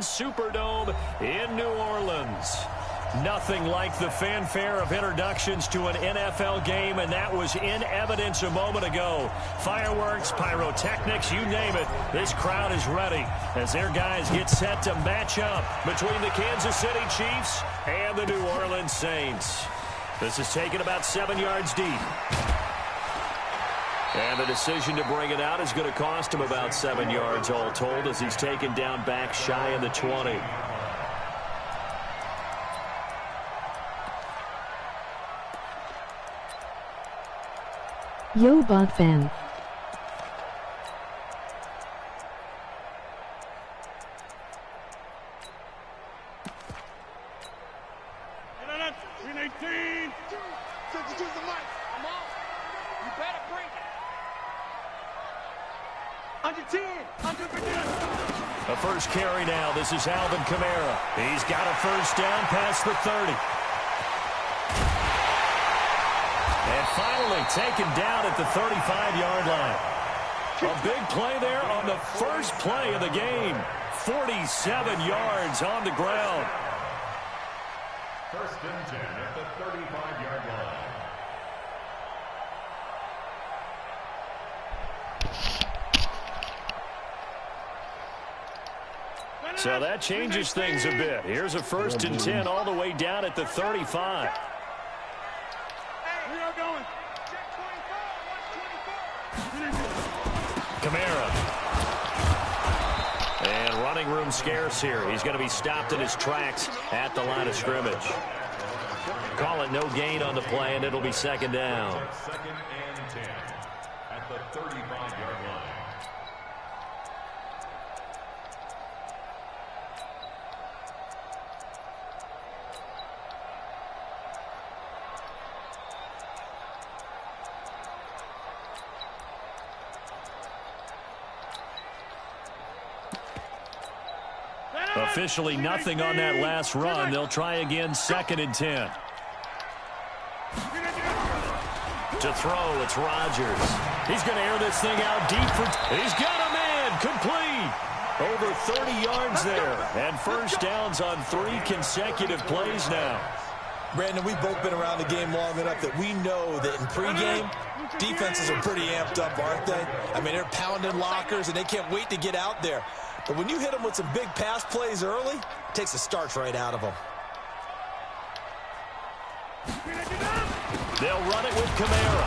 Superdome in New Orleans. Nothing like the fanfare of introductions to an NFL game, and that was in evidence a moment ago. Fireworks, pyrotechnics, you name it. This crowd is ready as their guys get set to match up between the Kansas City Chiefs and the New Orleans Saints. This is taken about 7 yards deep. And the decision to bring it out is going to cost him about 7 yards all told as he's taken down back shy of the 20. Yo, Bond fan. A first carry now. This is Alvin Kamara. He's got a first down past the 30. And finally taken down at the 35-yard line. A big play there on the first play of the game. 47 yards on the ground. First and 10 at the 35-yard line. So that changes things a bit. Here's a first and 10 all the way down at the 35. Kamara. And running room scarce here. He's going to be stopped in his tracks at the line of scrimmage. Call it no gain on the play, and it'll be second down. Second and 10 at the 35-yard line. Officially nothing on that last run. They'll try again, second and 10. To throw, it's Rodgers. He's going to air this thing out deep for... He's got a man, complete. Over 30 yards there. And first downs on 3 consecutive plays now. Brandon, we've both been around the game long enough that we know that in pregame, defenses are pretty amped up, aren't they? I mean, they're pounding lockers, and they can't wait to get out there. But when you hit them with some big pass plays early, it takes the starch right out of them. They'll run it with Kamara.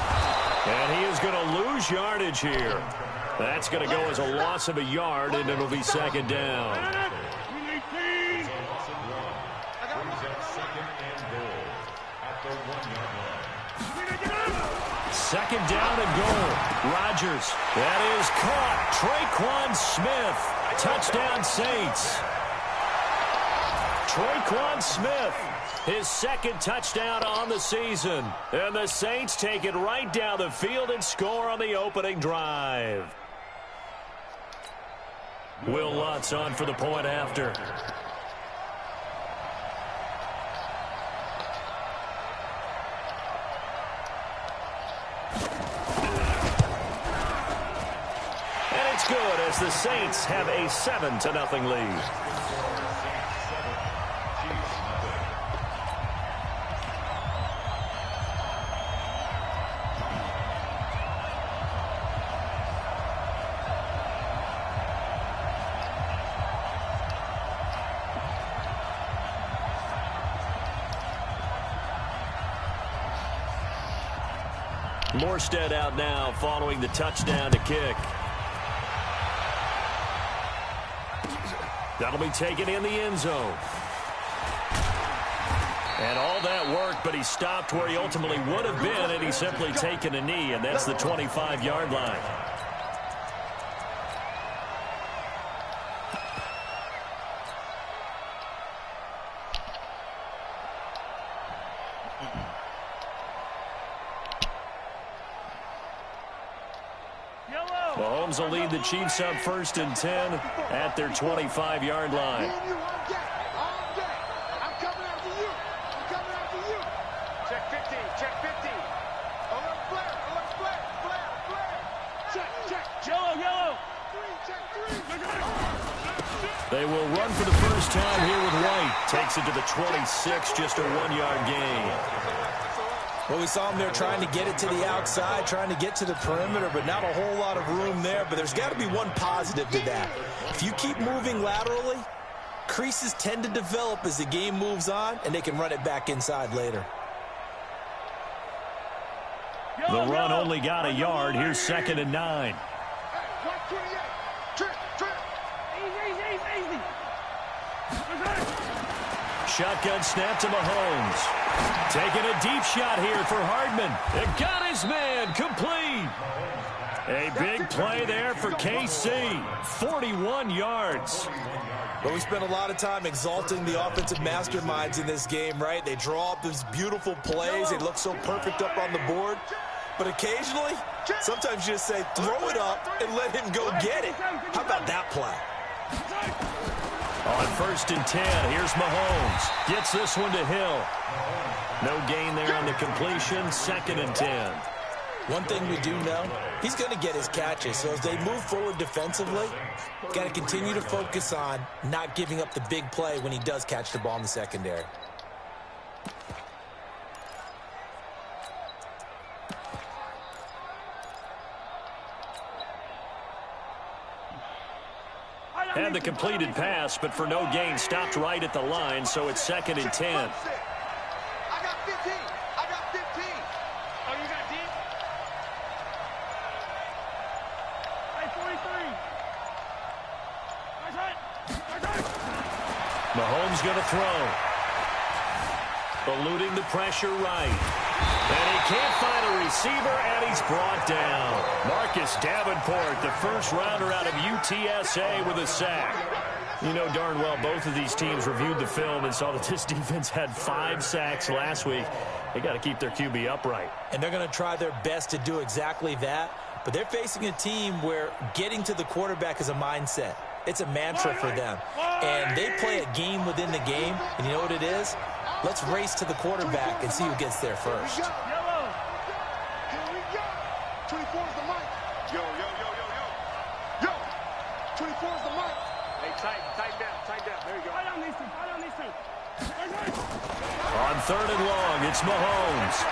And he is going to lose yardage here. That's going to go as a loss of a yard, and it'll be second down. Second down and goal. Rodgers. That is caught. Tre'Quan Smith. Touchdown Saints. Tre'Quan Smith. His second touchdown on the season. And the Saints take it right down the field and score on the opening drive. Will Lutz on for the point after. And it's good as the Saints have a 7-0 lead. Morstead out now following the touchdown to kick. That'll be taken in the end zone. And all that work, but he stopped where he ultimately would have been, and he's simply taken a knee, and that's the 25-yard line. Mahomes will lead the Chiefs up 1st and 10 at their 25-yard line. Check 50, check 50. Alert flare, Check. Yellow. 3, check 3. They will run for the first time here with White. Takes it to the 26, just a 1-yard gain. Well, we saw him there trying to get it to the outside, trying to get to the perimeter, but not a whole lot of room there. But there's got to be one positive to that. If you keep moving laterally, creases tend to develop as the game moves on, and they can run it back inside later. The run only got a yard. Here's 2nd and 9. Shotgun snap to Mahomes. Taking a deep shot here for Hardman. It got his man complete. A big play there for KC. 41 yards. Well, we spent a lot of time exalting the offensive masterminds in this game, right? They draw up these beautiful plays. They look so perfect up on the board. But occasionally, sometimes you just say, throw it up and let him go get it. How about that play? On 1st and 10, here's Mahomes. Gets this one to Hill. No gain there on the completion. 2nd and 10. One thing we do know, he's going to get his catches. So as they move forward defensively, got to continue to focus on not giving up the big play when he does catch the ball in the secondary. Had the completed pass, but for no gain, stopped right at the line, so it's 2nd and 10. I got 15. I got 15. Oh, you got deep? Hey, 43. Mahomes going to throw. Eluding the pressure right. And he can't find a receiver, and he's brought down. Marcus Davenport, the first rounder out of UTSA with a sack. You know darn well both of these teams reviewed the film and saw that this defense had 5 sacks last week. They got to keep their QB upright. And they're going to try their best to do exactly that. But they're facing a team where getting to the quarterback is a mindset. It's a mantra for them. And they play a game within the game. And you know what it is? Let's race to the quarterback and see who gets there first. Here we go. 24 is the mic. Yo. 24 is the mic. Hey, tighten down. There you go. Fight on these two. On 3rd and long, it's Mahomes.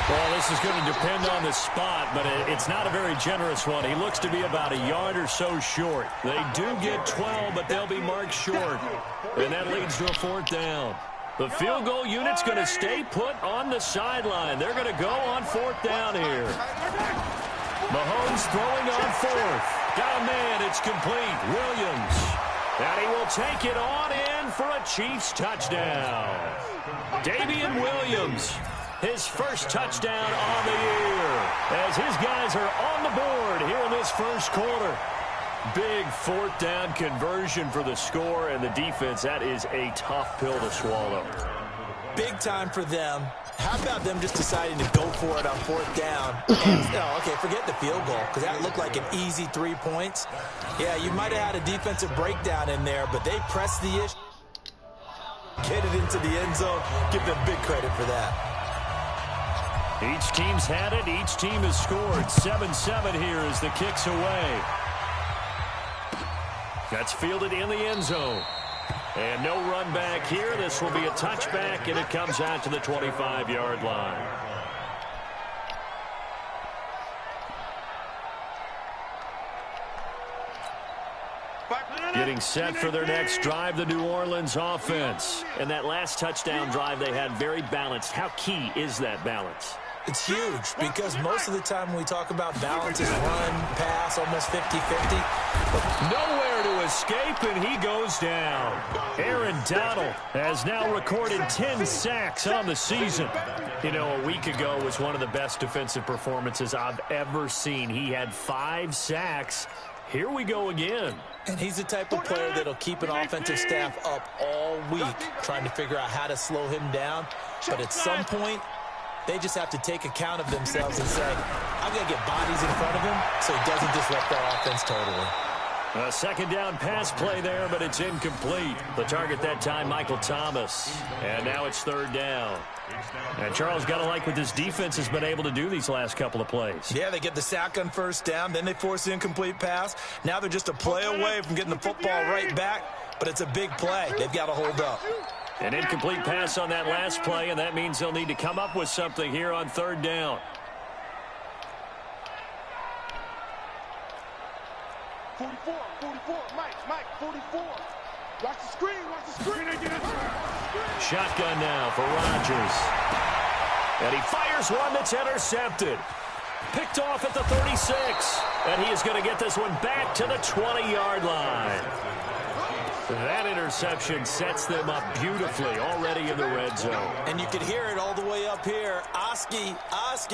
Well, this is going to depend on the spot, but it's not a very generous one. He looks to be about a yard or so short. They do get 12, but they'll be marked short. And that leads to a 4th down. The field goal unit's going to stay put on the sideline. They're going to go on 4th down here. Mahomes throwing on 4th. Got a man. It's complete. Williams. And he will take it on in for a Chiefs touchdown. Davian Williams. His first touchdown on the year as his guys are on the board here in this first quarter. Big 4th down conversion for the score, and the defense, that is a tough pill to swallow. Big time for them. How about them just deciding to go for it on 4th down? And, okay, forget the field goal, because that looked like an easy 3 points. Yeah, you might have had a defensive breakdown in there, but they pressed the issue. Get it into the end zone. Give them big credit for that. Each team's had it. Each team has scored. 7-7 here as the kick's away. That's fielded in the end zone. And no run back here. This will be a touchback, and it comes out to the 25-yard line. Getting set for their next drive, the New Orleans offense. And that last touchdown drive they had very balanced. How key is that balance? It's huge because most of the time when we talk about balance is run, pass, almost 50-50. Nowhere to escape, and he goes down. Aaron Donald has now recorded 10 sacks on the season. You know, a week ago was one of the best defensive performances I've ever seen. He had 5 sacks. Here we go again. And he's the type of player that'll keep an offensive staff up all week trying to figure out how to slow him down. But at some point, they just have to take account of themselves and say, I'm going to get bodies in front of him so he doesn't disrupt our offense totally. A second down pass play there, but it's incomplete. The target that time, Michael Thomas. And now it's third down. And Charles, got to like what this defense has been able to do these last couple of plays. Yeah, they get the sack on first down, then they force the incomplete pass. Now they're just a play away from getting the football right back, but it's a big play. They've got to hold up. An incomplete pass on that last play, and that means they'll need to come up with something here on third down. 44, Mike, 44. Watch the screen. Shotgun now for Rodgers. And he fires one that's intercepted. Picked off at the 36. And he is going to get this one back to the 20-yard line. That interception sets them up beautifully already in the red zone. And you can hear it all the way up here. Oski,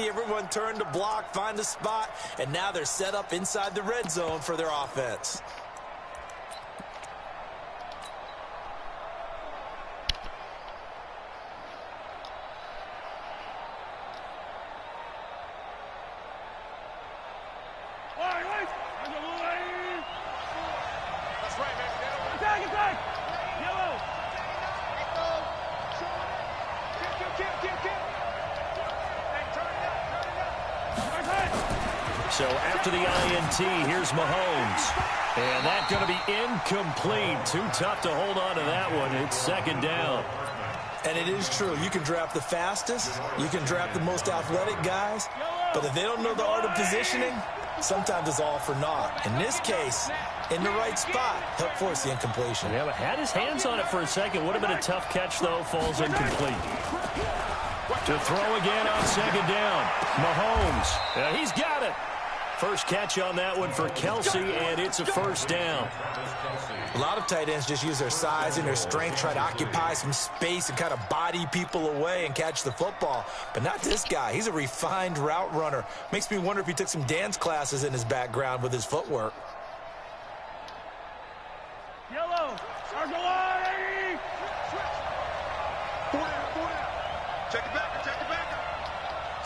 everyone turned to block, find a spot, and now they're set up inside the red zone for their offense. So after the INT, here's Mahomes. And that's going to be incomplete. Too tough to hold on to that one. It's second down. And it is true. You can draft the fastest. You can draft the most athletic guys. But if they don't know the art of positioning, sometimes it's all for naught. In this case, in the right spot, help force the incompletion. Yeah, but had his hands on it for a second. Would have been a tough catch, though. Falls incomplete. To throw again on second down. Mahomes. He's got it. First catch on that one for Kelsey, and it's a first down. A lot of tight ends just use their size and their strength, try to occupy some space and kind of body people away and catch the football. But not this guy. He's a refined route runner. Makes me wonder if he took some dance classes in his background with his footwork. Yellow, circle line. Four down. Check it back.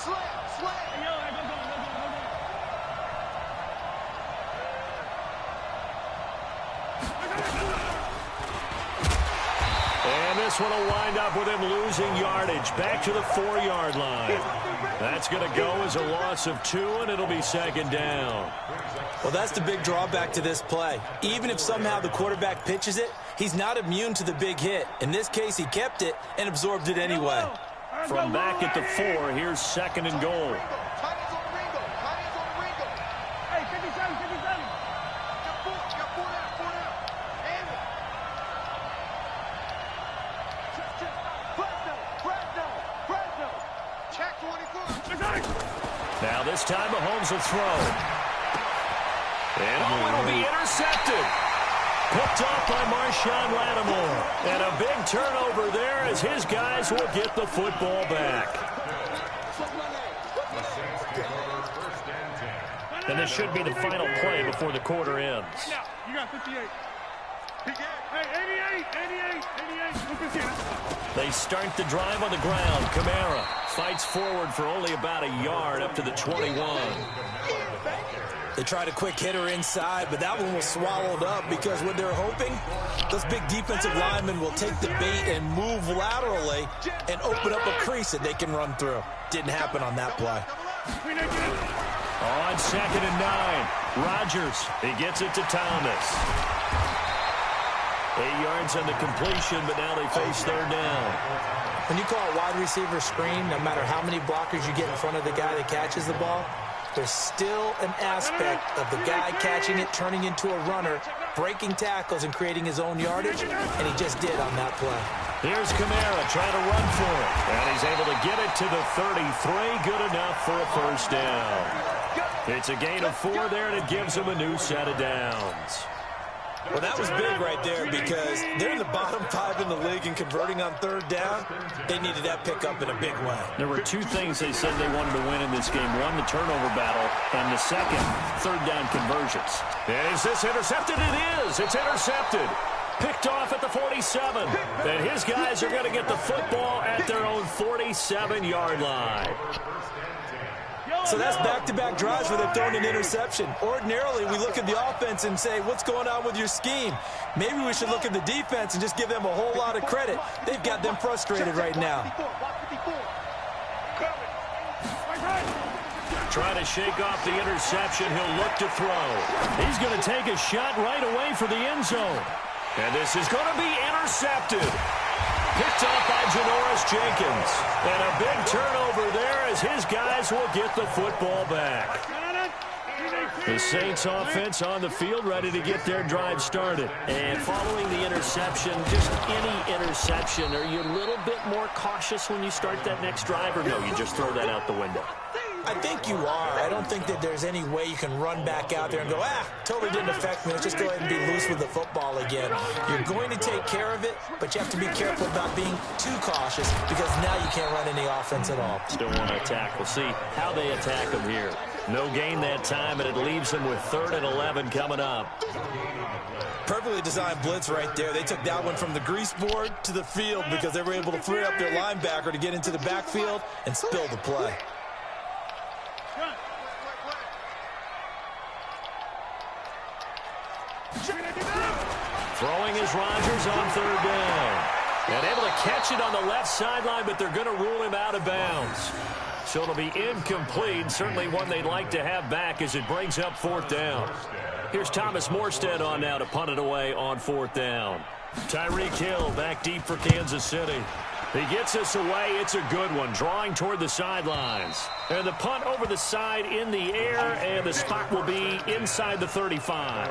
Slam. Yellow, go. And this one will wind up with him losing yardage. Back to the 4-yard line. That's going to go as a loss of 2, and it'll be second down. Well, that's the big drawback to this play. Even if somehow the quarterback pitches it, he's not immune to the big hit. In this case, he kept it and absorbed it anyway. From back at the 4, here's second and goal. Now this time Mahomes will throw. And it'll be intercepted. Picked off by Marshawn Lattimore. And a big turnover there as his guys will get the football back. And this should be the final play before the quarter ends. You got 58. Hey, 88. They start the drive on the ground. Kamara fights forward for only about a yard up to the 21. They tried a quick hitter inside, but that one was swallowed up because what they're hoping, those big defensive linemen will take the bait and move laterally and open up a crease that they can run through. Didn't happen on that play. On second and 9, Rodgers. He gets it to Thomas. 8 yards on the completion, but now they face third down. When you call a wide receiver screen, no matter how many blockers you get in front of the guy that catches the ball, there's still an aspect of the guy catching it, turning into a runner, breaking tackles and creating his own yardage, and he just did on that play. Here's Kamara trying to run for it, and he's able to get it to the 33. Good enough for a first down. It's a gain of 4 there, and it gives him a new set of downs. Well, that was big right there because they're in the bottom 5 in the league and converting on third down. They needed that pickup in a big way. There were 2 things they said they wanted to win in this game. One, the turnover battle, and the second, third down conversions. And is this intercepted? It is. It's intercepted. Picked off at the 47. And his guys are going to get the football at their own 47-yard line. So that's back-to-back drives where they're throwing an interception. Ordinarily, we look at the offense and say, what's going on with your scheme? Maybe we should look at the defense and just give them a whole lot of credit. They've got them frustrated right now. Trying to shake off the interception. He'll look to throw. He's going to take a shot right away for the end zone. And this is going to be intercepted. Picked off by Janoris Jenkins. And a big turnover there as his guys will get the football back. The Saints offense on the field ready to get their drive started. And following the interception, just any interception, are you a little bit more cautious when you start that next drive, or no, you just throw that out the window? I think you are. I don't think that there's any way you can run back out there and go, totally didn't affect me. Let's just go ahead and be loose with the football again. You're going to take care of it, but you have to be careful about being too cautious because now you can't run any offense at all. Still want to attack. We'll see how they attack them here. No gain that time, and it leaves them with 3rd and 11 coming up. Perfectly designed blitz right there. They took that one from the grease board to the field because they were able to free up their linebacker to get into the backfield and spill the play. Throwing is Rodgers on 3rd down. And able to catch it on the left sideline, but they're going to rule him out of bounds. So it'll be incomplete. Certainly one they'd like to have back as it brings up 4th down. Here's Thomas Morstead on now to punt it away on 4th down. Tyreek Hill back deep for Kansas City. He gets this away. It's a good one, drawing toward the sidelines. And the punt over the side in the air, and the spot will be inside the 35.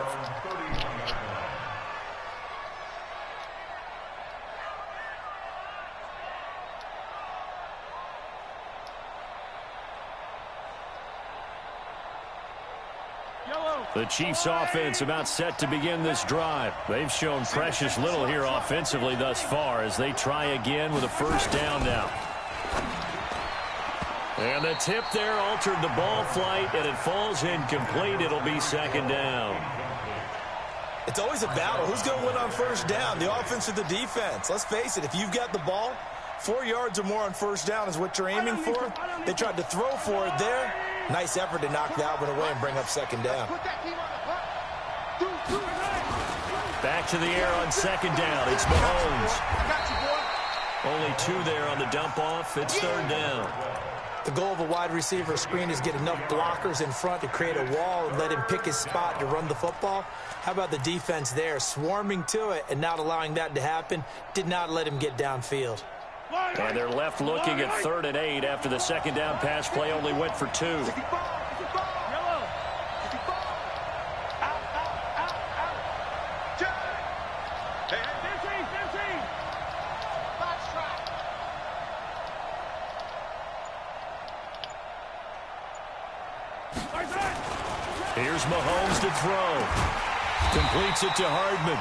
The Chiefs offense about set to begin this drive. They've shown precious little here offensively thus far as they try again with a 1st down now. And the tip there altered the ball flight, and it falls incomplete. It'll be 2nd down. It's always a battle. Who's going to win on 1st down, the offense or the defense? Let's face it, if you've got the ball, 4 yards or more on 1st down is what you're aiming for. They tried to throw for it there. Nice effort to knock that one away and bring up 2nd down. Back to the air on 2nd down. It's Mahomes. Only 2 there on the dump off. It's 3rd down. The goal of a wide receiver screen is get enough blockers in front to create a wall and let him pick his spot to run the football. How about the defense there, swarming to it and not allowing that to happen? Did not let him get downfield. And they're left looking at 3rd and 8 after the 2nd down pass play only went for 2. Here's Mahomes to throw. Completes it to Hardman.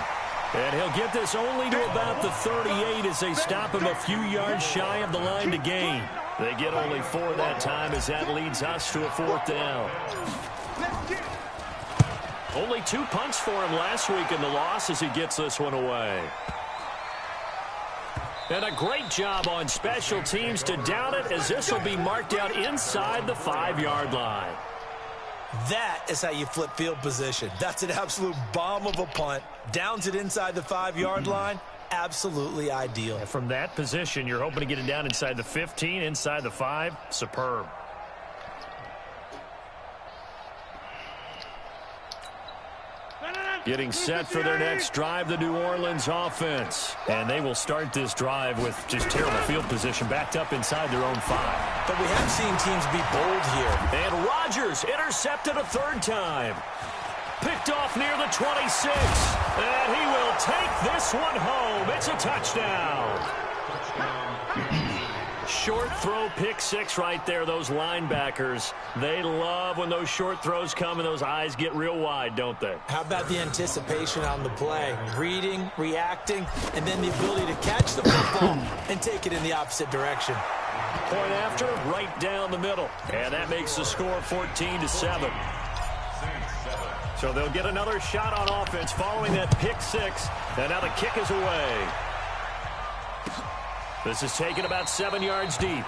And he'll get this only to about the 38 as they stop him a few yards shy of the line to gain. They get only 4 that time as that leads us to a 4th down. Only 2 punts for him last week in the loss as he gets this one away. And a great job on special teams to down it as this will be marked out inside the 5-yard line. That is how you flip field position. That's an absolute bomb of a punt. Downs it inside the 5-yard line. Absolutely ideal. And from that position, you're hoping to get it down inside the 15, inside the 5. Superb. Getting set for their next drive, the New Orleans offense. And they will start this drive with just terrible field position backed up inside their own 5. But we have seen teams be bold here. And Rodgers intercepted a 3rd time. Picked off near the 26. And he will take this one home. It's a touchdown. Short throw, pick 6 right there. Those linebackers, they love when those short throws come and those eyes get real wide, don't they? How about the anticipation on the play? Reading, reacting, and then the ability to catch the football and take it in the opposite direction. Point after, right down the middle. And that makes the score 14-7. So they'll get another shot on offense following that pick 6. And now the kick is away. This is taken about 7 yards deep.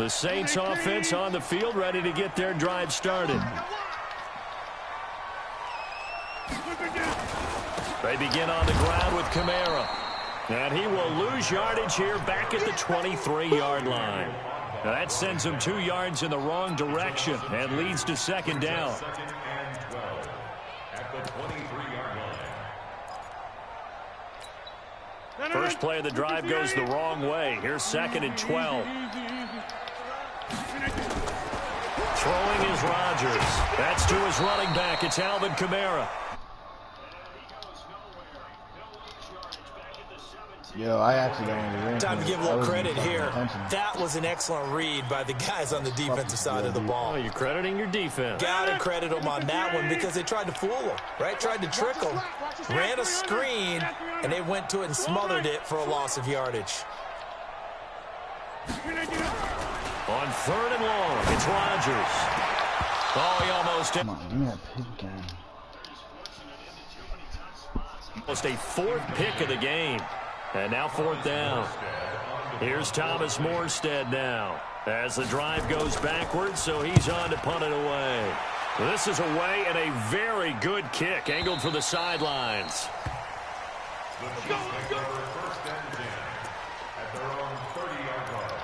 The Saints offense on the field, ready to get their drive started. They begin on the ground with Kamara. And he will lose yardage here back at the 23-yard line. Now that sends him 2 yards in the wrong direction and leads to second down. Second and 12 at the 23-yard line. First play of the drive goes the wrong way. Here's second and 12. Throwing is Rodgers. That's to his running back. It's Alvin Kamara. Yo, I actually don't really Time to give a little credit here. That was an excellent read by the guys on the defensive side of the ball. Oh, you're crediting your defense. Got to credit them on that one because they tried to fool them, right? Tried to trick them. Ran a screen, and they went to it and smothered it for a loss of yardage. On 3rd and long, it's Rodgers. Oh, he almost... Come on, give me that pick again. Almost a 4th pick of the game. And now 4th down. Here's Thomas Morstead now as the drive goes backwards, so he's on to punt it away. This is away and a very good kick angled for the sidelines. Let's go, let's go. First and 10 at their own 30-yard line.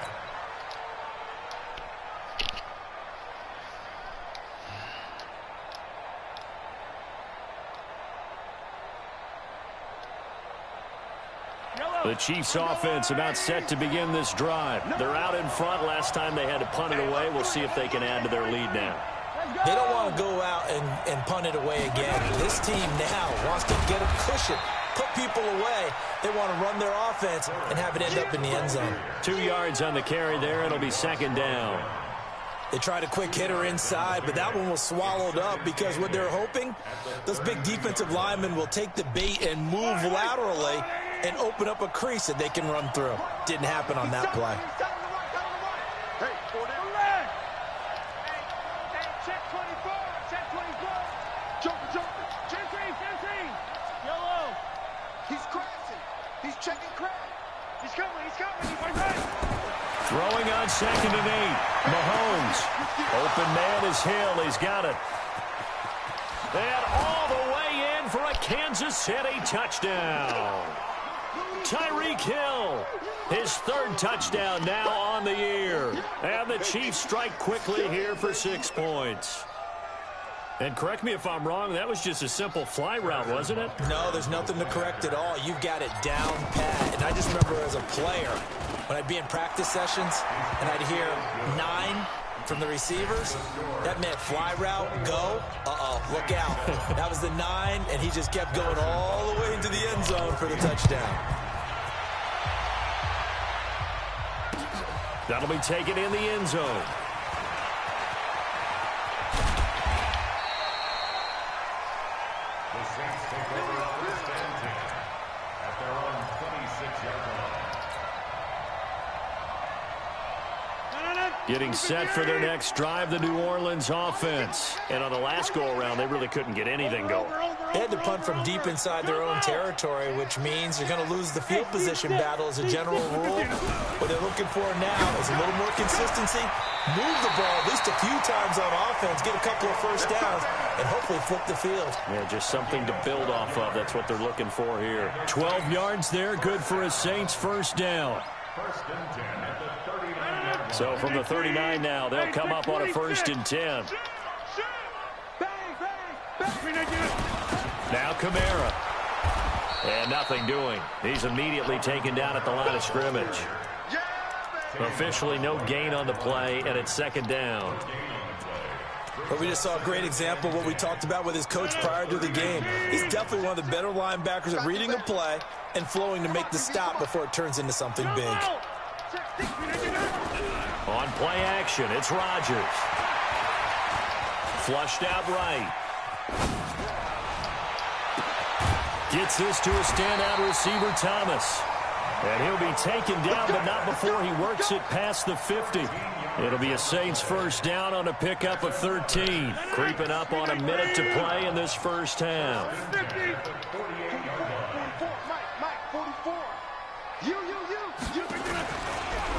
The Chiefs offense about set to begin this drive. They're out in front. Last time they had to punt it away. We'll see if they can add to their lead now. They don't want to go out and punt it away again. This team now wants to get a cushion, put people away. They want to run their offense and have it end up in the end zone. 2 yards on the carry there. It'll be second down. They tried a quick hitter inside, but that one was swallowed up because what they're hoping, those big defensive linemen will take the bait and move laterally and open up a crease that they can run through. Didn't happen on that play. Hey, check 24, check 24. Joker. Check 3. Yellow. He's crashing. He's checking crash. He's coming. He's right. Throwing on 2nd and 8. Mahomes. Open man is Hill. He's got it. And all the way in for a Kansas City touchdown. Tyreek Hill, his 3rd touchdown now on the year. And the Chiefs strike quickly here for 6 points. And correct me if I'm wrong, that was just a simple fly route, wasn't it? No, there's nothing to correct at all. You've got it down pat. And I just remember as a player, when I'd be in practice sessions and I'd hear 9 from the receivers, that meant fly route, go, look out. That was the 9, and he just kept going all the way into the end zone for the touchdown. That'll be taken in the end zone. The Saints take over first and 10 at their own 26-yard line. Getting set for their next drive, the New Orleans offense. And on the last go-around, they really couldn't get anything going. They had to punt from deep inside their own territory, which means you're going to lose the field position battle as a general rule. What they're looking for now is a little more consistency, move the ball at least a few times on offense, get a couple of first downs, and hopefully flip the field. Yeah, just something to build off of. That's what they're looking for here. 12 yards there, good for a Saints first down. First and 10 at the 39-yard line. So from the 39 now, they'll come up on a 1st and 10. Now Kamara. And nothing doing. He's immediately taken down at the line of scrimmage. Officially no gain on the play, and it's second down. But we just saw a great example of what we talked about with his coach prior to the game. He's definitely one of the better linebackers at reading a play and flowing to make the stop before it turns into something big. On play action, it's Rodgers. Flushed out right. Gets this to a standout receiver, Thomas. And he'll be taken down, but not before he works it past the 50. It'll be a Saints first down on a pickup of 13. Creeping up on a minute to play in this first half.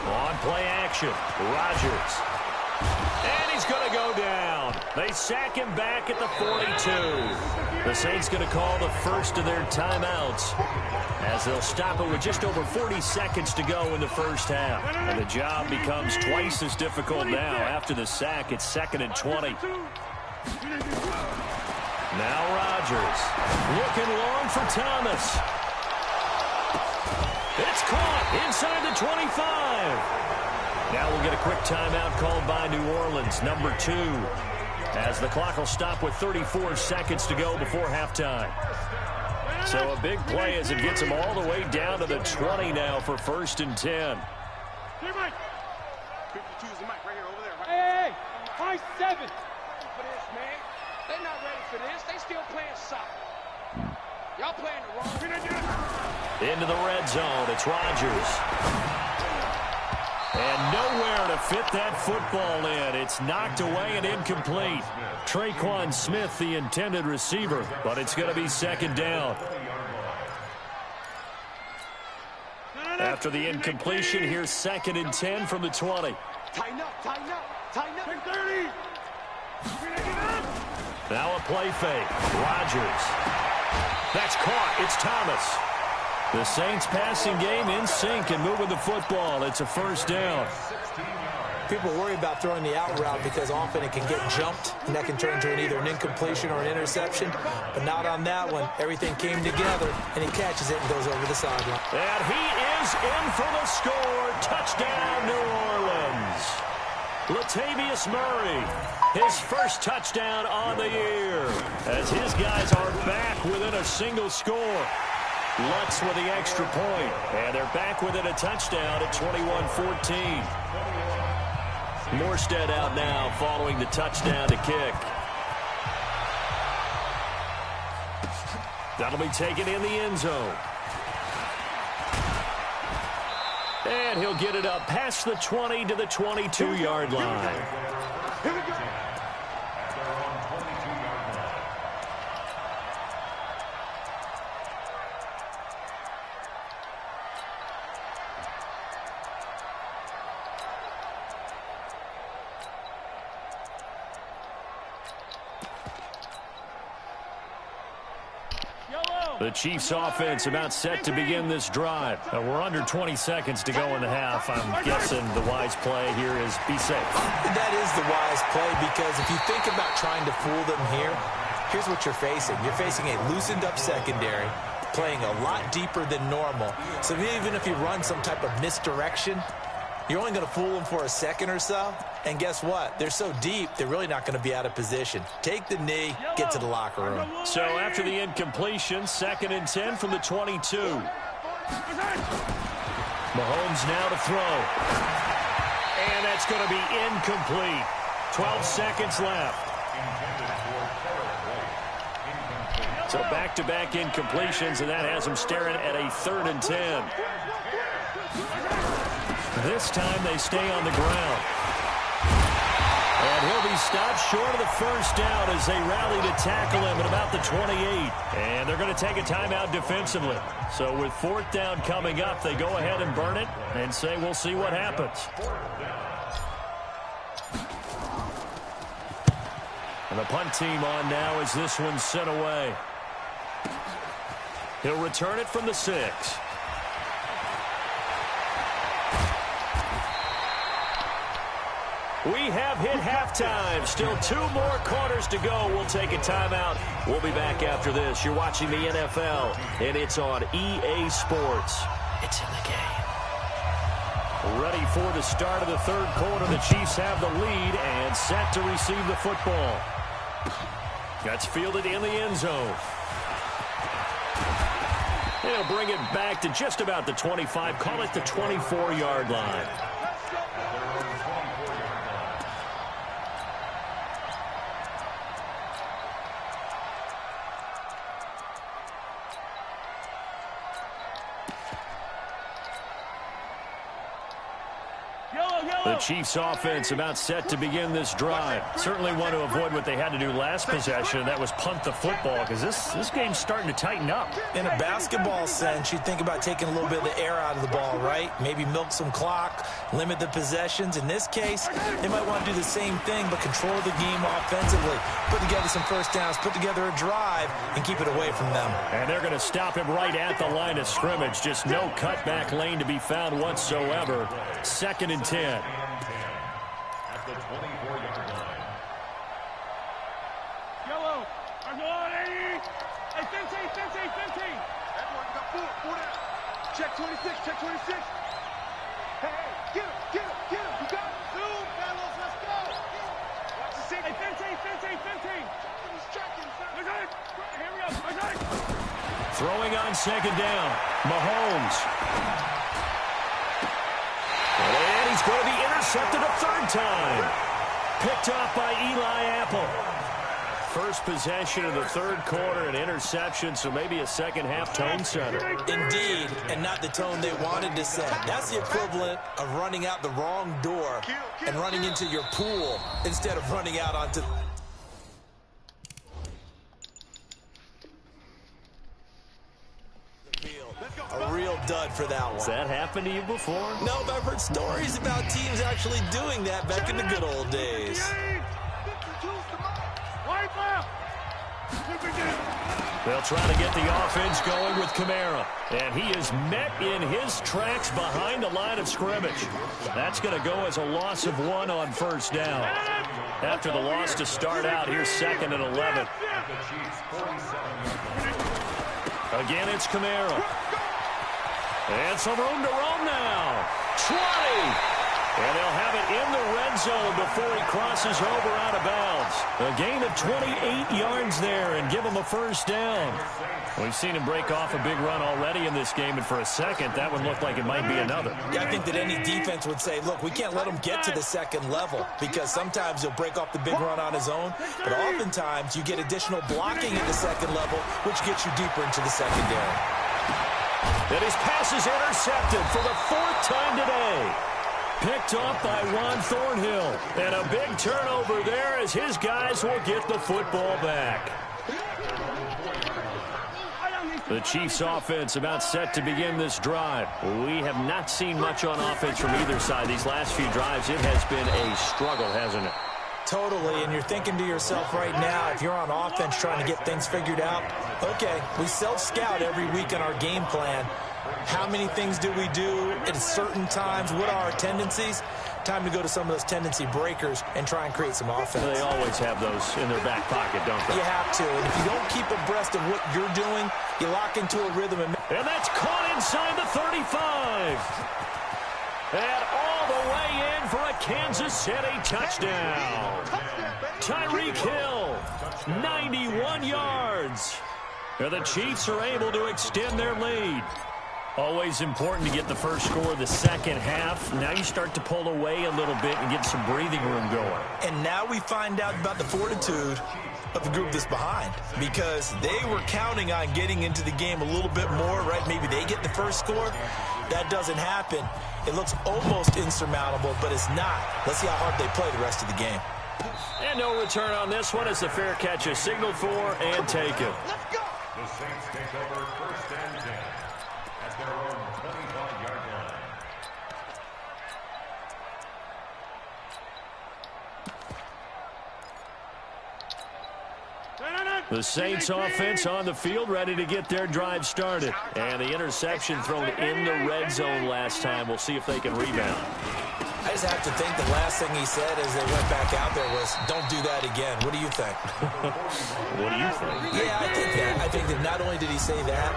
On play action, Rodgers. And he's going to go down. They sack him back at the 42. The Saints going to call the first of their timeouts as they'll stop it with just over 40 seconds to go in the first half. And the job becomes twice as difficult now. After the sack, it's 2nd and 20. Now Rodgers looking long for Thomas. It's caught inside the 25. Now we'll get a quick timeout called by New Orleans, number 2, as the clock will stop with 34 seconds to go before halftime. So a big play as it gets them all the way down to the 20 now for 1st and 10. Hey, Mike. 52 is the mic right here over there. Hey, high 7. For this, man. They're not ready for this. They still playing soccer. Y'all playing the wrong. Into the red zone. It's Rodgers. And nowhere to fit that football in. It's knocked away and incomplete. Traquan Smith, the intended receiver, but it's going to be 2nd down. After the incompletion, here's 2nd and 10 from the 20. Tighten up, tighten up, tighten up. 30. Now a play fake. Rodgers. That's caught. It's Thomas. The Saints passing game in sync and moving the football. It's a 1st down. People worry about throwing the out route because often it can get jumped, and that can turn into either an incompletion or an interception. But not on that one. Everything came together, and he catches it and goes over the sideline. And he is in for the score. Touchdown, New Orleans. Latavius Murray, his first touchdown on the year, as his guys are back within a single score. Lutz with the extra point, and they're back within a touchdown at 21-14. Morstead out now following the touchdown to kick. That'll be taken in the end zone. And he'll get it up past the 20 to the 22-yard line. Here we go. The Chiefs offense about set to begin this drive. We're under 20 seconds to go in the half. I'm guessing the wise play here is be safe. That is the wise play because if you think about trying to fool them here, here's what you're facing. You're facing a loosened up secondary, playing a lot deeper than normal. So even if you run some type of misdirection, you're only going to fool them for a second or so. And guess what? They're so deep, they're really not going to be out of position. Take the knee, get to the locker room. So after the incompletion, 2nd and 10 from the 22. Mahomes now to throw. And that's going to be incomplete. 12 seconds left. So back-to-back incompletions, and that has him staring at a 3rd and 10. This time they stay on the ground. And he'll be stopped short of the 1st down as they rally to tackle him at about the 28. And they're going to take a timeout defensively. So with 4th down coming up, they go ahead and burn it and say we'll see what happens. And the punt team on now as this one's sent away. He'll return it from the 6. We have hit halftime. Still 2 more quarters to go. We'll take a timeout. We'll be back after this. You're watching the NFL, and it's on EA Sports. It's in the game. Ready for the start of the 3rd quarter. The Chiefs have the lead and set to receive the football. That's fielded in the end zone. They'll bring it back to just about the 25. Call it the 24-yard line. Yellow, The Chiefs offense about set to begin this drive. Certainly want to avoid what they had to do last possession. That was punt the football, because this game's starting to tighten up. In a basketball sense, you think about taking a little bit of the air out of the ball, right? Maybe milk some clock, limit the possessions. In this case, they might want to do the same thing, but control the game offensively. Put together some first downs, put together a drive, and keep it away from them. And they're going to stop him right at the line of scrimmage. Just no cutback lane to be found whatsoever. 2nd and 10. At the 24-yard line. Yellow. I'm on 80. Hey, 15. Everyone, you got 4 down. Check 26. Hey, get him. You got him. Zoom, fellas, let's go. Watch the 6. Hey, 15. He's checking, son. I got it. Here we go. I got it. Throwing on 2nd down. Mahomes. And he's going to be intercepted a 3rd time. Picked off by Eli Apple. First possession of the 3rd quarter, an interception, so maybe a second-half tone setter. Indeed, and not the tone they wanted to set. That's the equivalent of running out the wrong door and running into your pool instead of running out onto... A real dud for that one. Has that happened to you before? No, but I've heard stories about teams actually doing that back in the good old days. They'll try to get the offense going with Kamara. And he is met in his tracks behind the line of scrimmage. That's going to go as a loss of 1 on 1st down. After the loss to start out, here's 2nd and 11. Again, it's Kamara. And some room to roam now. 20. And they'll have it in the red zone before he crosses over out of bounds. A gain of 28 yards there and give him a 1st down. We've seen him break off a big run already in this game, and for a second, that one looked like it might be another. Yeah, I think that any defense would say, look, we can't let him get to the 2nd level, because sometimes he'll break off the big run on his own, but oftentimes you get additional blocking at the 2nd level, which gets you deeper into the secondary. And his pass is intercepted for the 4th time today. Picked off by Juan Thornhill. And a big turnover there as his guys will get the football back. The Chiefs offense about set to begin this drive. We have not seen much on offense from either side. These last few drives, it has been a struggle, hasn't it? Totally, and you're thinking to yourself right now, if you're on offense trying to get things figured out, okay, we self-scout every week in our game plan. How many things do we do at certain times? What are our tendencies? Time to go to some of those tendency breakers and try and create some offense. They always have those in their back pocket, don't they? You have to, and if you don't keep abreast of what you're doing, you lock into a rhythm. And that's caught inside the 35. And all the way in for a Kansas City touchdown. Tyreek Hill, 91 yards. And the Chiefs are able to extend their lead. Always important to get the first score of the second half. Now you start to pull away a little bit and get some breathing room going. And now we find out about the fortitude of the group that's behind, because they were counting on getting into the game a little bit more, right? Maybe they get the first score. That doesn't happen. It looks almost insurmountable, but it's not. Let's see how hard they play the rest of the game. And no return on this one as the fair catch is signaled for and taken. The Saints take over 1st and 10 at their own 25-yard line. The Saints offense on the field ready to get their drive started. And the interception thrown in the red zone last time. We'll see if they can rebound. I just have to think the last thing he said as they went back out there was, don't do that again. What do you think? What do you think? Yeah, I think that. I think that not only did he say that,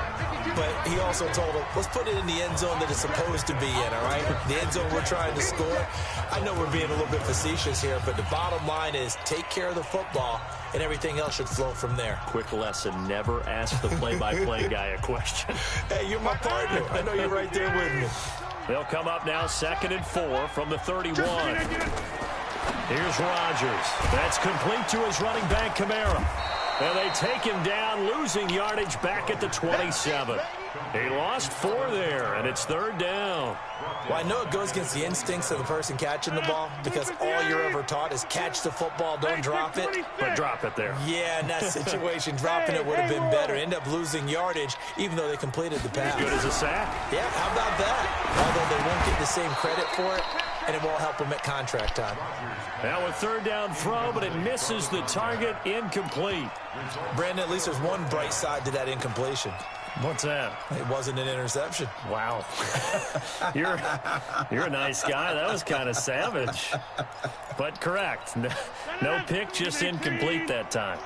but he also told him, let's put it in the end zone that it's supposed to be in, all right? The end zone we're trying to score. I know we're being a little bit facetious here, but the bottom line is take care of the football, and everything else should flow from there. Quick lesson, never ask the play-by-play guy a question. Hey, you're my partner. I know you're right there with me. They'll come up now 2nd and 4 from the 31. Here's Rodgers. That's complete to his running back, Kamara. And they take him down, losing yardage back at the 27. He lost 4 there, and it's 3rd down. Well, I know it goes against the instincts of the person catching the ball because all you're ever taught is catch the football, don't drop it. But drop it there. Yeah, in that situation, dropping it would have been better. End up losing yardage, even though they completed the pass. As good as a sack. Yeah, how about that? Although they won't get the same credit for it, and it won't help them at contract time. Now a 3rd down throw, but it misses the target. Incomplete. Brandon, at least there's one bright side to that incompletion. What's that? It wasn't an interception. Wow. You're a nice guy. That was kind of savage. But correct. No pick, just incomplete that time.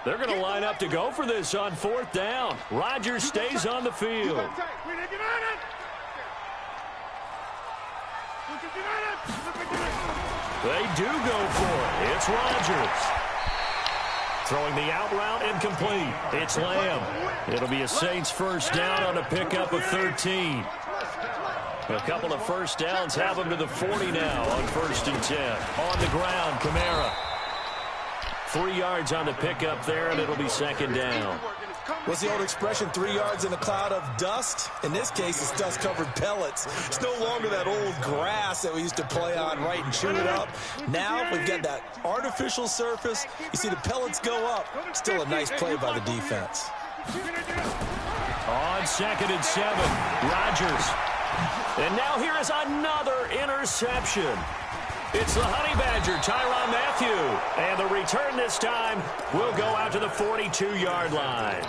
They're going to line up to go for this on 4th down. Rodgers stays on the field. They do go for it. It's Rodgers. Throwing the out route, incomplete. It's Lamb. It'll be a Saints 1st down on a pickup of 13. A couple of 1st downs have them to the 40 now on 1st and 10. On the ground, Kamara. 3 yards on the pickup there, and it'll be 2nd down. What's the old expression, 3 yards in a cloud of dust? In this case, it's dust-covered pellets. It's no longer that old grass that we used to play on, right, and chew it up. Now we've got that artificial surface. You see the pellets go up. Still a nice play by the defense. On 2nd and 7, Rodgers. And now here is another interception. It's the Honey Badger, Tyrann Mathieu. And the return this time will go out to the 42-yard line.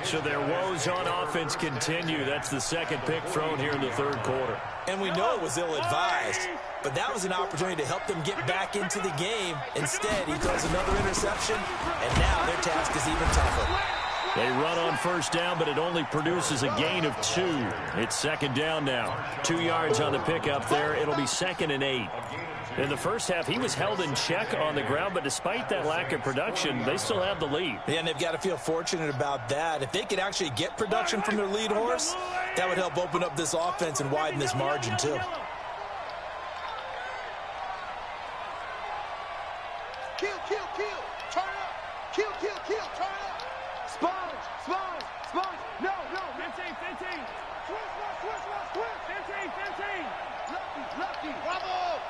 So their woes on offense continue. That's the 2nd pick thrown here in the 3rd quarter. And we know it was ill-advised, but that was an opportunity to help them get back into the game. Instead, he throws another interception, and now their task is even tougher. They run on 1st down, but it only produces a gain of 2. It's 2nd down now. 2 yards on the pickup there. It'll be 2nd and 8. In the first half, he was held in check on the ground, but despite that lack of production, they still have the lead. Yeah, and they've got to feel fortunate about that. If they could actually get production from their lead horse, that would help open up this offense and widen this margin, too. Kill, kill, kill. Turn up. Kill, kill, kill. Turn up. Sponge, sponge, sponge. No, no. 15, 15. Switch. 15, 15. Lucky. Bravo.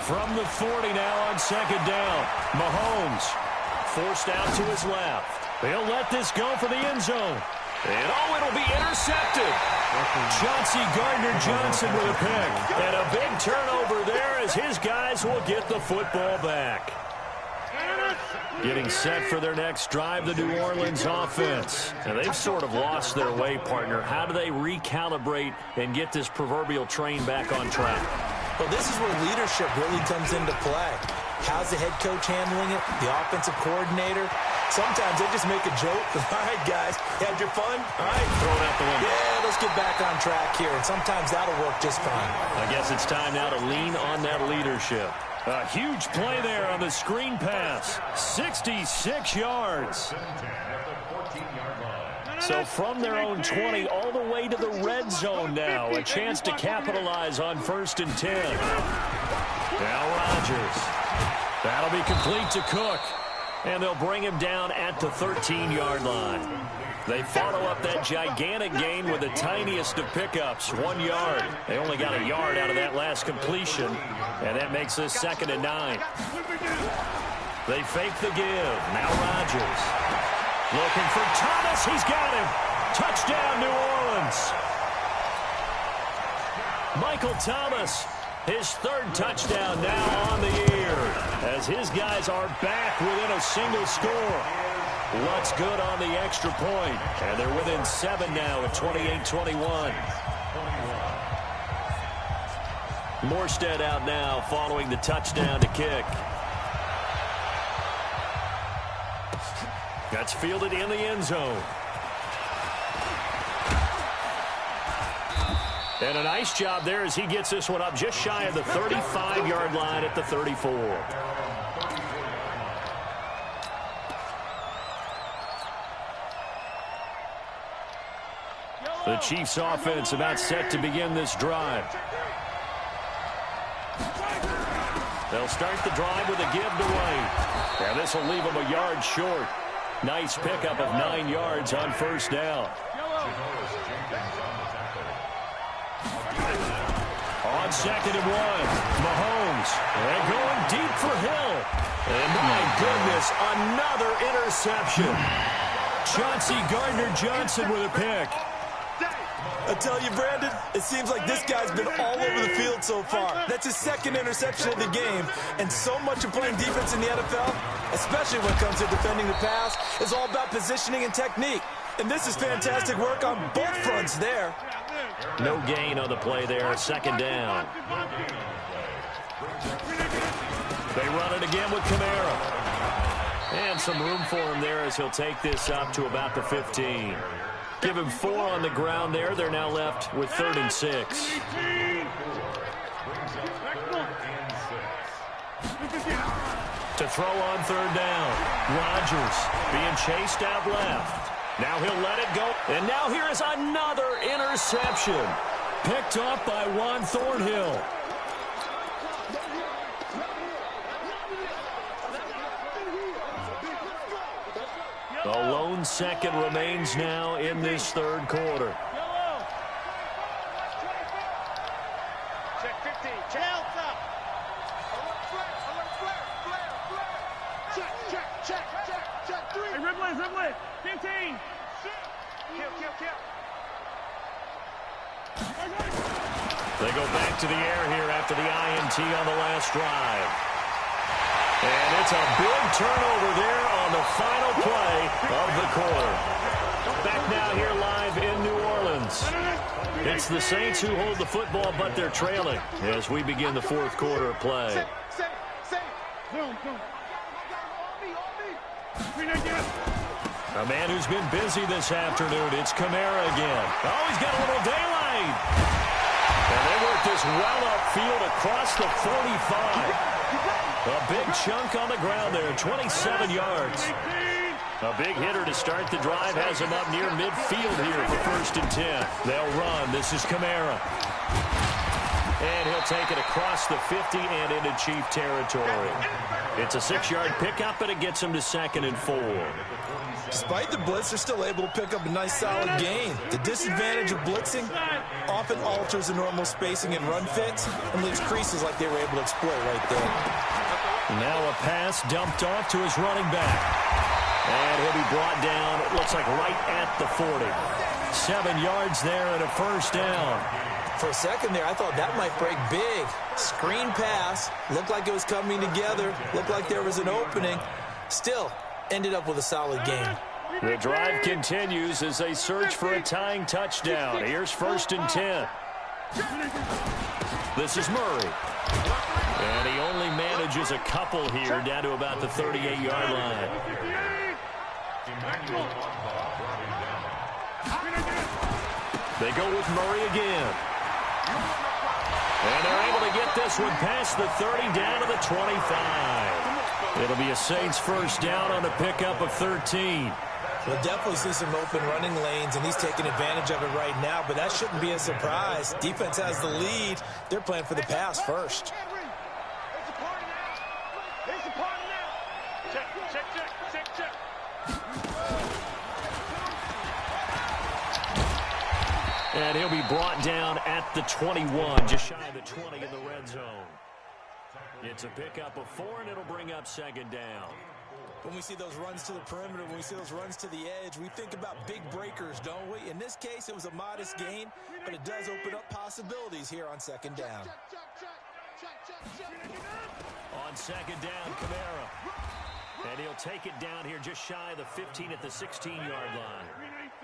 From the 40 now on 2nd down. Mahomes forced out to his left. They'll let this go for the end zone. And it'll be intercepted. Chauncey Gardner-Johnson with a pick. And a big turnover there as his guys will get the football back. Getting set for their next drive, the New Orleans offense. And they've sort of lost their way, partner. How do they recalibrate and get this proverbial train back on track? Well, this is where leadership really comes into play. How's the head coach handling it? The offensive coordinator? Sometimes they just make a joke. All right, guys, had your fun? All right. Throw it out the window. Yeah, let's get back on track here. And sometimes that'll work just fine. I guess it's time now to lean on that leadership. A huge play there on the screen pass. 66 yards. So from their own 20 all the way to the red zone now. A chance to capitalize on 1st and 10. Now Rodgers. That'll be complete to Cook. And they'll bring him down at the 13-yard line. They follow up that gigantic gain with the tiniest of pickups, 1 yard. They only got a yard out of that last completion, and that makes this 2nd and 9. They fake the give. Now Rodgers. Looking for Thomas. He's got him. Touchdown, New Orleans. Michael Thomas, his 3rd touchdown now on the year, as his guys are back within a single score. What's good on the extra point, and they're within 7 now at 28-21. Morstead out now following the touchdown to kick. That's fielded in the end zone. And a nice job there as he gets this one up just shy of the 35-yard line at the 34. The Chiefs offense about set to begin this drive. They'll start the drive with a give to White. And this will leave them a yard short. Nice pickup of 9 yards on first down. On 2nd and 1, Mahomes. And going deep for Hill. And my goodness, another interception. Chauncey Gardner-Johnson with a pick. I tell you, Brandon, it seems like this guy's been all over the field so far. That's his 2nd interception of the game. And so much of playing defense in the NFL, especially when it comes to defending the pass, is all about positioning and technique. And this is fantastic work on both fronts there. No gain on the play there, 2nd down. They run it again with Kamara. And some room for him there as he'll take this up to about the 15. Give him 4 on the ground there. They're now left with 3rd and 6. To throw on 3rd down. Rodgers being chased out left. Now he'll let it go. And now here is another interception. Picked off by Juan Thornhill. The lone second remains now in this 3rd quarter. Check 15. Check. Check 3. Hey, Ripley. 15. Kill. They go back to the air here after the INT on the last drive. And it's a big turnover there on the final play of the quarter. Back now here live in New Orleans. It's the Saints who hold the football, but they're trailing as we begin the 4th quarter of play. A man who's been busy this afternoon, it's Kamara again. Oh, he's got a little daylight. And they work this well upfield across the 45. A big chunk on the ground there, 27 yards. A big hitter to start the drive has him up near midfield here for 1st and 10. They'll run. This is Kamara. And he'll take it across the 50 and into Chief territory. It's a 6-yard pickup, and it gets him to 2nd and 4. Despite the blitz, they're still able to pick up a nice, solid gain. The disadvantage of blitzing often alters the normal spacing and run fits and leaves creases like they were able to exploit right there. Now a pass dumped off to his running back. And he'll be brought down, it looks like right at the 40. 7 yards there and a 1st down. For a second there, I thought that might break big. Screen pass, looked like it was coming together, looked like there was an opening. Still, ended up with a solid game. The drive continues as they search for a tying touchdown. Here's 1st and 10. This is Murray. And he only manages a couple here down to about the 38-yard line. They go with Murray again. And they're able to get this one past the 30 down to the 25. It'll be a Saints 1st down on the pickup of 13. We'll definitely see some open running lanes, and he's taking advantage of it right now, but that shouldn't be a surprise. Defense has the lead. They're playing for the pass first. And he'll be brought down at the 21, just shy of the 20 in the red zone. It's a pickup of 4, and it'll bring up 2nd down. When we see those runs to the perimeter, when we see those runs to the edge, we think about big breakers, don't we? In this case, it was a modest gain, but it does open up possibilities here on 2nd down. On 2nd down, Kamara. And he'll take it down here just shy of the 15 at the 16-yard line.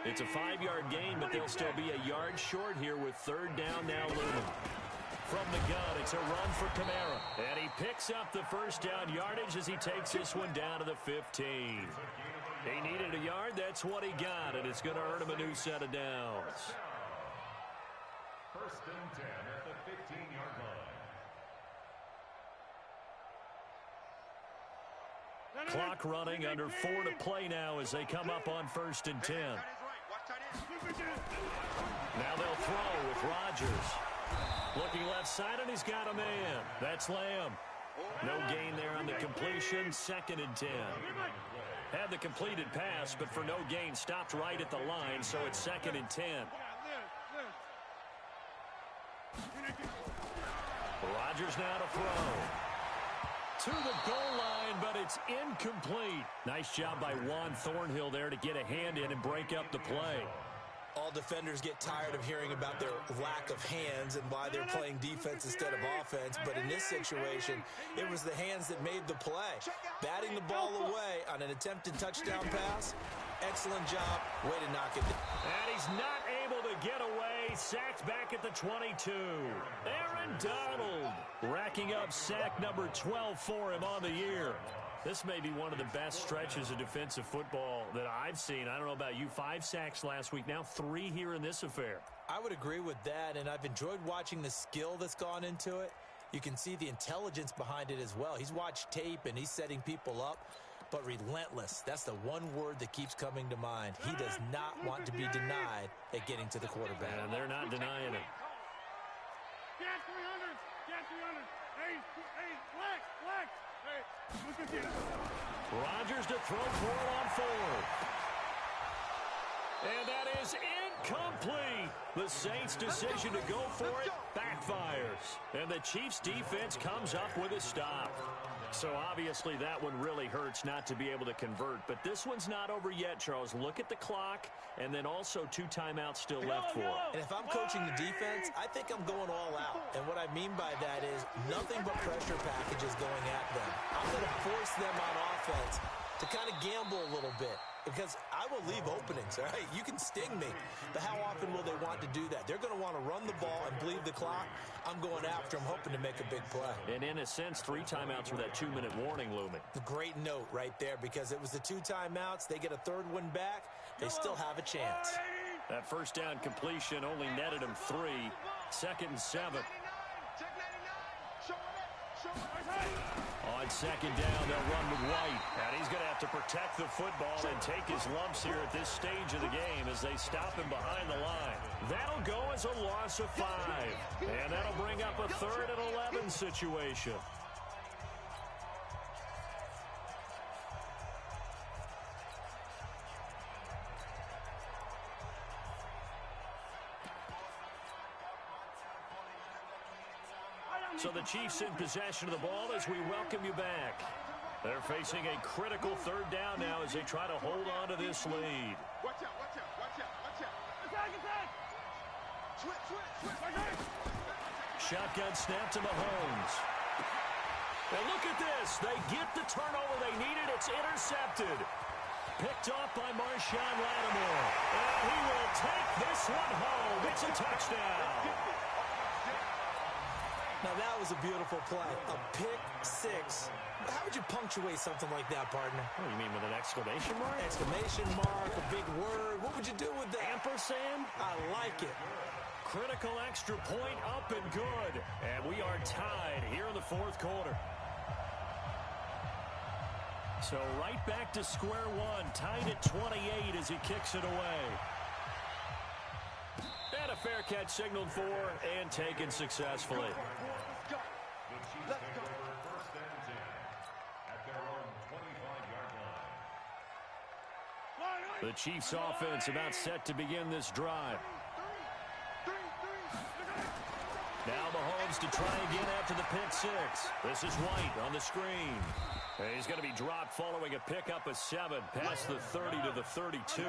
It's a 5-yard gain, but they'll still be a yard short here with 3rd down now looming. From the gun, it's a run for Kamara. And he picks up the 1st down yardage as he takes this one down to the 15. He needed a yard. That's what he got, and it's going to earn him a new set of downs. 1st and 10 at the 15-yard line. Clock running, under 4 to play now as they come up on 1st and 10. Now they'll throw with Rodgers. Looking left side, and he's got a man. That's Lamb. No gain there on the completion. 2nd and 10. Had the completed pass, but for no gain, stopped right at the line, so it's 2nd and 10. Rodgers now to throw. To the goal line, but it's incomplete. Nice job by Juan Thornhill there to get a hand in and break up the play. All defenders get tired of hearing about their lack of hands and why they're playing defense instead of offense. But in this situation, it was the hands that made the play. Batting the ball away on an attempted touchdown pass. Excellent job. Way to knock it down. And he's not able to get away. Sacked back at the 22. Aaron Donald racking up sack number 12 for him on the year. This may be one of the best stretches of defensive football that I've seen. I don't know about you. 5 sacks last week, now 3 here in this affair. I would agree with that, and I've enjoyed watching the skill that's gone into it. You can see the intelligence behind it as well. He's watched tape, and he's setting people up, but relentless. That's the one word that keeps coming to mind. He does not want to be denied at getting to the quarterback. And they're not denying it. Get 300! Get 300! Hey, flex! Hey, look at this. Rodgers to throw for it on 4th. And that is incomplete. The Saints' decision to go for it backfires. And the Chiefs' defense comes up with a stop. So obviously that one really hurts not to be able to convert. But this one's not over yet, Charles. Look at the clock, and then also 2 timeouts still left for it. And if I'm coaching the defense, I think I'm going all out. And what I mean by that is nothing but pressure packages going at them. I'm going to force them on offense to kind of gamble a little bit, because I will leave openings, all right? You can sting me, but how often will they want to do that? They're going to want to run the ball and bleed the clock. I'm going after them, hoping to make a big play. And in a sense, 3 timeouts with that 2-minute warning looming. Great note right there, because it was the 2 timeouts. They get a 3rd one back. They still have a chance. That first down completion only netted him 3. 2nd and 7. On 2nd down, they'll run with White. And he's going to have to protect the football and take his lumps here at this stage of the game as they stop him behind the line. That'll go as a loss of 5. And that'll bring up a 3rd and 11 situation. So the Chiefs in possession of the ball as we welcome you back. They're facing a critical 3rd down now as they try to hold on to this lead. Watch out. Attack. Switch. Shotgun snap to Mahomes. And look at this. They get the turnover they needed. It's intercepted. Picked off by Marshawn Lattimore. And he will take this one home. It's a touchdown. Now, that was a beautiful play. A pick 6. How would you punctuate something like that, partner? What do you mean, with an exclamation mark? Exclamation mark, a big word. What would you do with that? Ampersand? I like it. Critical extra point up and good. And we are tied here in the 4th quarter. So right back to square one. Tied at 28 as he kicks it away. And a fair catch signaled for and taken successfully. The Chiefs take over 1st and 10 at their own 25-yard line. The Chiefs offense about set to begin this drive. Now Mahomes to try again after the pick 6. This is White on the screen. And he's going to be dropped following a pickup of 7 past the 30 to the 32.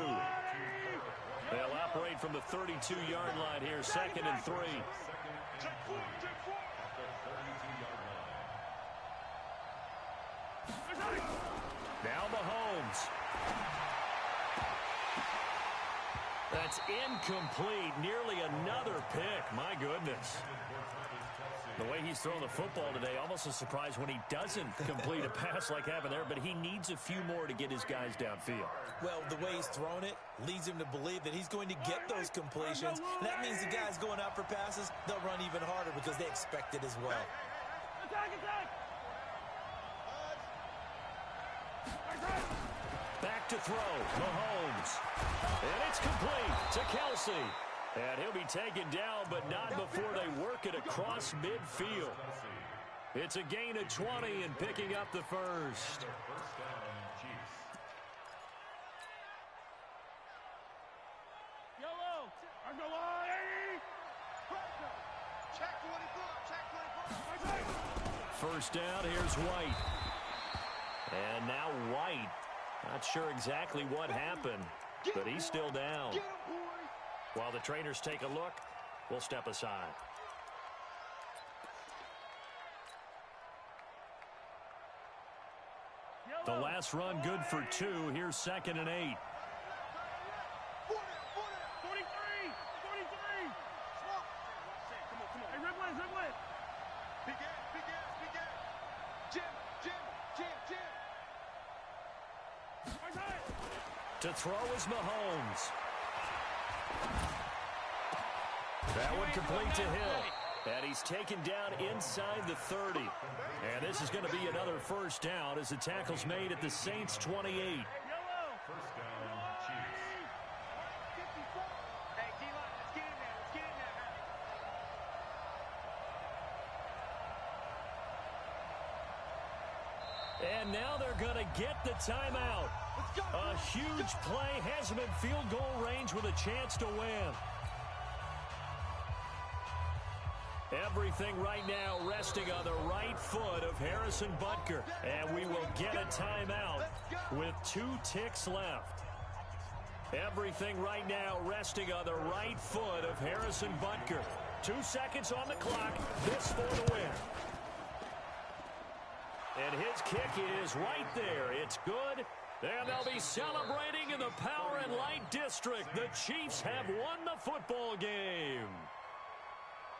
They'll operate from the 32-yard line here, 2nd and 3. Now Mahomes. That's incomplete. Nearly another pick. My goodness. The way he's throwing the football today, almost a surprise when he doesn't complete a pass like happened there, but he needs a few more to get his guys downfield. Well, the way he's thrown it leads him to believe that he's going to get those completions. And that means the guys going out for passes, they'll run even harder because they expect it as well. Attack! Back to throw, Mahomes. And it's complete to Kelsey. And he'll be taken down, but not before they work it across midfield. It's a gain of 20 and picking up the 1st. go. I go on, 80. Check 24. Check 24. First down, here's White. And now White. Not sure exactly what happened, but he's still down. Get him, boys. While the trainers take a look, we'll step aside. The last run good for 2. Here's 2nd and 8. 43. 43. Come on. Hey, red one. Big ass. Jim. To throw is Mahomes. That one complete to Hill. And he's taken down inside the 30. And this is going to be another first down as the tackle's made at the Saints 28. First down, Chiefs. Hey, D-line, let's get in there. And now they're going to get the timeout. Let's go. A huge play has him in field goal range with a chance to win. Everything right now resting on the right foot of Harrison Butker. And we will get a timeout with 2 ticks left. Everything right now resting on the right foot of Harrison Butker. 2 seconds on the clock. This for the win. And his kick is right there. It's good. And they'll be celebrating in the Power and Light District. The Chiefs have won the football game.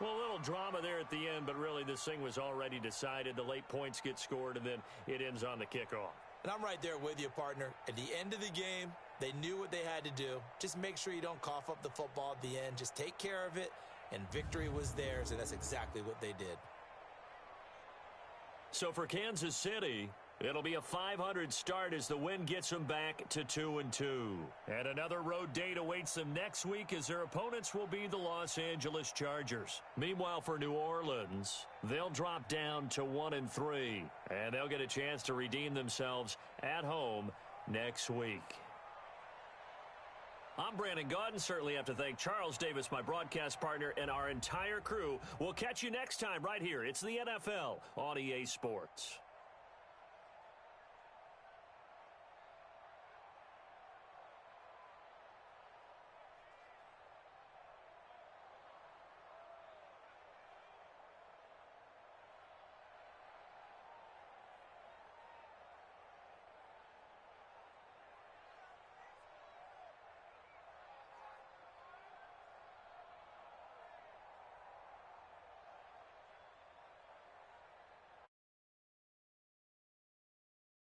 Well, a little drama there at the end, but really this thing was already decided. The late points get scored, and then it ends on the kickoff. And I'm right there with you, partner. At the end of the game, they knew what they had to do. Just make sure you don't cough up the football at the end. Just take care of it, and victory was theirs, and that's exactly what they did. So for Kansas City, it'll be a .500 start as the win gets them back to 2-2. And another road date awaits them next week as their opponents will be the Los Angeles Chargers. Meanwhile, for New Orleans, they'll drop down to 1-3. And they'll get a chance to redeem themselves at home next week. I'm Brandon Gaudin. Certainly have to thank Charles Davis, my broadcast partner, and our entire crew. We'll catch you next time right here. It's the NFL on EA Sports.